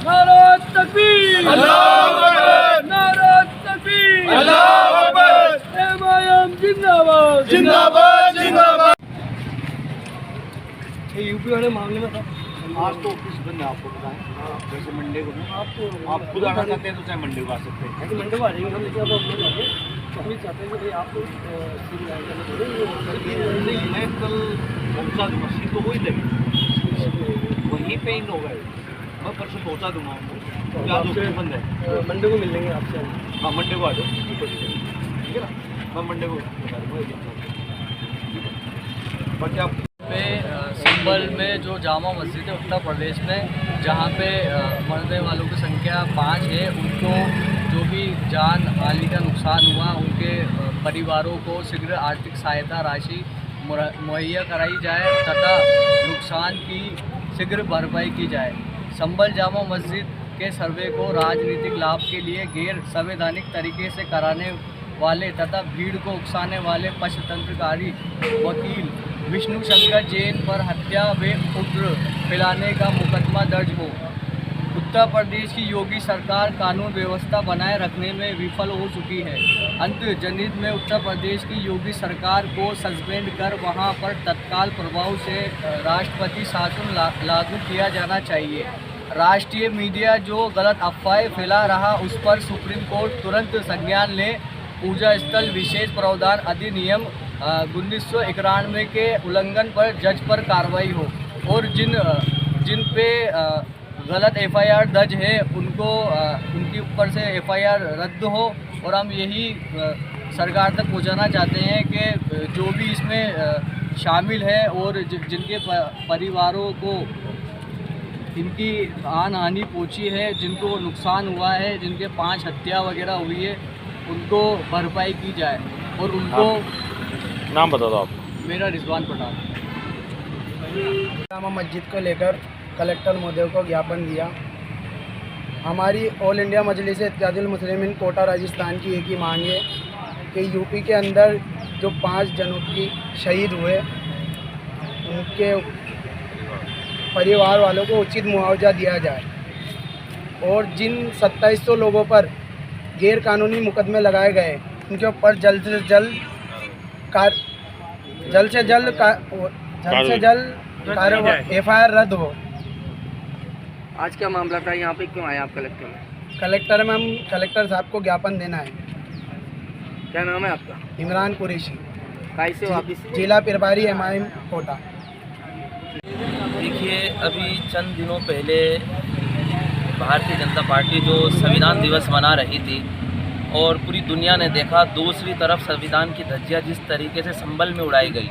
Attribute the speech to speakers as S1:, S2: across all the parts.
S1: नारे तकबीर,
S2: अल्लाहू अकबर,
S1: नारे तकबीर,
S2: अल्लाहू अकबर,
S1: एमआईएम जिंदाबाद,
S2: जिंदाबाद जिंदाबाद।
S1: यूपी वाले मामले में था।
S3: आज तो ऑफिस बंद है, आपको बताएं। जैसे मंडे को ना आप खुद आना चाहते हैं तो चाहे मंडे को आ सकते हैं।
S1: मंडे को आ जाएंगे हम, लेकिन अब हम लोग आगे तो हम चाहते हैं कि भाई आप
S3: मैं कल पहुँचा दूँगा, सीट तो वही लगी, वहीं पे इन होगा। मैं परसों पहुँचा दूँगा उनको। क्या ऑफिस बंद है?
S1: मंडे को मिल लेंगे आपसे।
S3: हाँ मंडे को आ जाओ, ठीक है ना। मैं मंडे को बता दूँगा। बाकी आप
S4: संभल में जो जामा मस्जिद है उत्तर प्रदेश में, जहाँ पे मरने वालों की संख्या 5 है, उनको जो भी जान माली का नुकसान हुआ उनके परिवारों को शीघ्र आर्थिक सहायता राशि मुहैया कराई जाए तथा नुकसान की शीघ्र भरपाई की जाए। संभल जामा मस्जिद के सर्वे को राजनीतिक लाभ के लिए गैर संवैधानिक तरीके से कराने वाले तथा भीड़ को उकसाने वाले पक्षतंत्रकारी वकील विष्णु शंकर जैन पर हत्या व उग्र फैलाने का मुकदमा दर्ज हो। उत्तर प्रदेश की योगी सरकार कानून व्यवस्था बनाए रखने में विफल हो चुकी है। अंत जनहित में उत्तर प्रदेश की योगी सरकार को सस्पेंड कर वहां पर तत्काल प्रभाव से राष्ट्रपति शासन लागू किया जाना चाहिए। राष्ट्रीय मीडिया जो गलत अफवाहें फैला रहा उस पर सुप्रीम कोर्ट तुरंत संज्ञान ले। पूजा स्थल विशेष प्रावधान अधिनियम 1991 के उल्लंघन पर जज पर कार्रवाई हो और जिन पे गलत एफआईआर दर्ज है उनको उनके ऊपर से एफआईआर रद्द हो। और हम यही सरकार तक पहुंचाना चाहते हैं कि जो भी इसमें शामिल है और जिनके परिवारों को इनकी आन हानि पहुंची है, जिनको नुकसान हुआ है, जिनके 5 हत्या वगैरह हुई है, उनको भरपाई की जाए। और उनको
S2: नाम बता दो आप।
S4: मेरा रिजवान पठान।
S5: जामा मस्जिद को लेकर कलेक्टर महोदय को ज्ञापन दिया। हमारी ऑल इंडिया मजलिस इत्तेहादुल मुस्लिमीन कोटा राजस्थान की एक ही मांग है कि यूपी के अंदर जो 5 जनों की शहीद हुए उनके परिवार वालों को उचित मुआवजा दिया जाए और जिन 2700 लोगों पर गैर कानूनी मुकदमे लगाए गए उनके ऊपर जल्द से जल्द एफआईआर रद्द हो।
S1: आज क्या मामला था, यहाँ पे क्यों आए आप कलेक्टर में?
S5: कलेक्टर में हम कलेक्टर साहब को ज्ञापन देना है।
S1: क्या नाम है आपका?
S5: इमरान कुरैशी,
S1: कैसे वापिस?
S5: जिला प्रभारी एमआईएम कोटा।
S6: देखिए, अभी चंद दिनों पहले भारतीय जनता पार्टी जो संविधान दिवस मना रही थी और पूरी दुनिया ने देखा दूसरी तरफ संविधान की धज्जियां जिस तरीके से संभल में उड़ाई गई,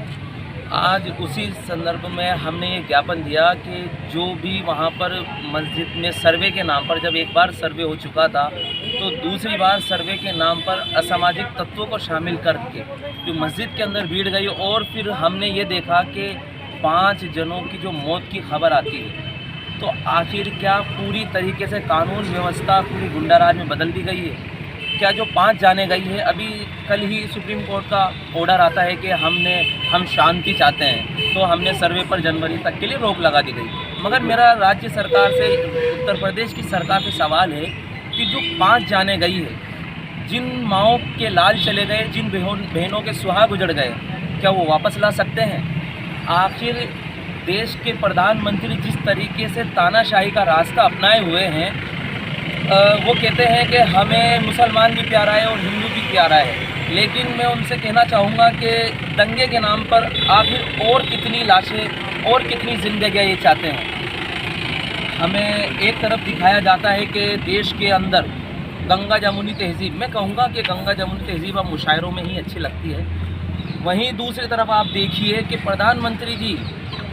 S6: आज उसी संदर्भ में हमने ये ज्ञापन दिया कि जो भी वहाँ पर मस्जिद में सर्वे के नाम पर, जब एक बार सर्वे हो चुका था तो दूसरी बार सर्वे के नाम पर असामाजिक तत्वों को शामिल करके जो मस्जिद के अंदर भीड़ गई और फिर हमने ये देखा कि 5 जनों की जो मौत की खबर आती है, तो आखिर क्या पूरी तरीके से कानून व्यवस्था पूरी गुंडाराज में बदल दी गई है? क्या जो 5 जाने गई है, अभी कल ही सुप्रीम कोर्ट का ऑर्डर आता है कि हम शांति चाहते हैं, तो हमने सर्वे पर जनवरी तक के लिए रोक लगा दी गई। मगर मेरा राज्य सरकार से, उत्तर प्रदेश की सरकार से सवाल है कि जो 5 जाने गई है, जिन माँओं के लाल चले गए, जिन बहनों के सुहाग उजड़ गए, क्या वो वापस ला सकते हैं? आखिर देश के प्रधानमंत्री जिस तरीके से तानाशाही का रास्ता अपनाए हुए हैं, वो कहते हैं कि हमें मुसलमान भी प्यारा है और हिंदू भी प्यारा है, लेकिन मैं उनसे कहना चाहूँगा कि दंगे के नाम पर आखिर और कितनी लाशें और कितनी जिंदगियाँ ये चाहते हैं। हमें एक तरफ दिखाया जाता है कि देश के अंदर गंगा जमुनी तहजीब, मैं कहूँगा कि गंगा जमुनी तहजीब अब मुशायरों में ही अच्छी लगती है, वहीं दूसरी तरफ आप देखिए कि प्रधानमंत्री जी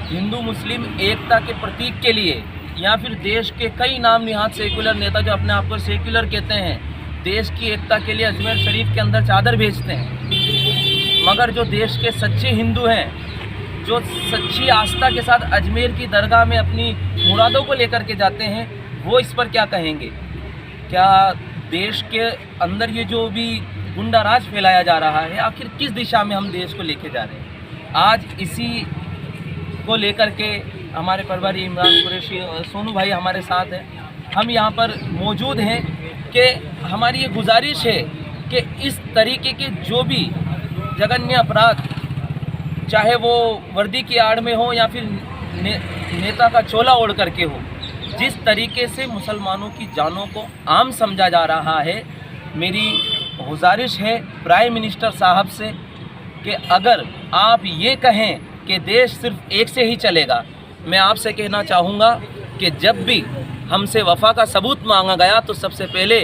S6: हिंदू मुस्लिम एकता के प्रतीक के लिए या फिर देश के कई नाम निहाद सेक्युलर नेता जो अपने आप को सेक्युलर कहते हैं, देश की एकता के लिए अजमेर शरीफ के अंदर चादर भेजते हैं। मगर जो देश के सच्चे हिंदू हैं, जो सच्ची आस्था के साथ अजमेर की दरगाह में अपनी मुरादों को लेकर के जाते हैं, वो इस पर क्या कहेंगे? क्या देश के अंदर ये जो भी गुंडाराज फैलाया जा रहा है, आखिर किस दिशा में हम देश को लेके जा रहे हैं? आज इसी को लेकर के हमारे प्रभारी इमरान कुरैशी सोनू भाई हमारे साथ हैं, हम यहाँ पर मौजूद हैं कि हमारी ये गुजारिश है कि इस तरीके के जो भी जघन्य अपराध, चाहे वो वर्दी की आड़ में हो या फिर नेता का चोला ओढ़ करके हो, जिस तरीके से मुसलमानों की जानों को आम समझा जा रहा है, मेरी गुजारिश है प्राइम मिनिस्टर साहब से कि अगर आप ये कहें कि देश सिर्फ एक से ही चलेगा, मैं आपसे कहना चाहूँगा कि जब भी हमसे वफा का सबूत मांगा गया तो सबसे पहले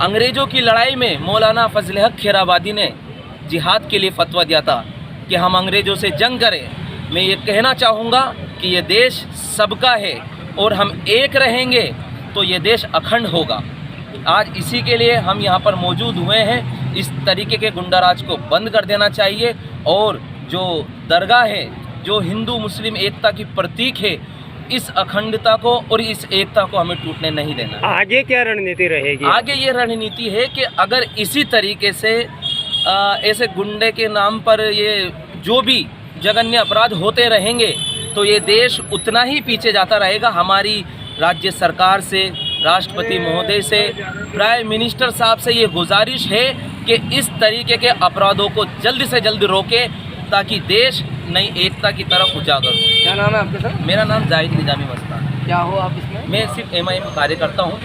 S6: अंग्रेज़ों की लड़ाई में मौलाना फजल हक खैराबादी ने जिहाद के लिए फतवा दिया था कि हम अंग्रेज़ों से जंग करें। मैं ये कहना चाहूँगा कि ये देश सबका है और हम एक रहेंगे तो ये देश अखंड होगा। आज इसी के लिए हम यहाँ पर मौजूद हुए हैं। इस तरीके के गुंडाराज को बंद कर देना चाहिए और जो दरगाह है, जो हिंदू मुस्लिम एकता की प्रतीक है, इस अखंडता को और इस एकता को हमें टूटने नहीं देना।
S7: आगे क्या रणनीति रहेगी?
S6: आगे ये रणनीति है कि अगर इसी तरीके से ऐसे गुंडे के नाम पर ये जो भी जघन्य अपराध होते रहेंगे तो ये देश उतना ही पीछे जाता रहेगा। हमारी राज्य सरकार से, राष्ट्रपति महोदय से, प्राइम मिनिस्टर साहब से ये गुजारिश है कि इस तरीके के अपराधों को जल्द से जल्द रोके ताकि देश नई एकता की तरफ उजागर हो।
S1: क्या नाम है आपके सर?
S6: मेरा नाम जाहिद निजामी मस्तान।
S1: क्या हो आप इसमें?
S6: मैं सिर्फ MIM कार्यकर्ता हूँ।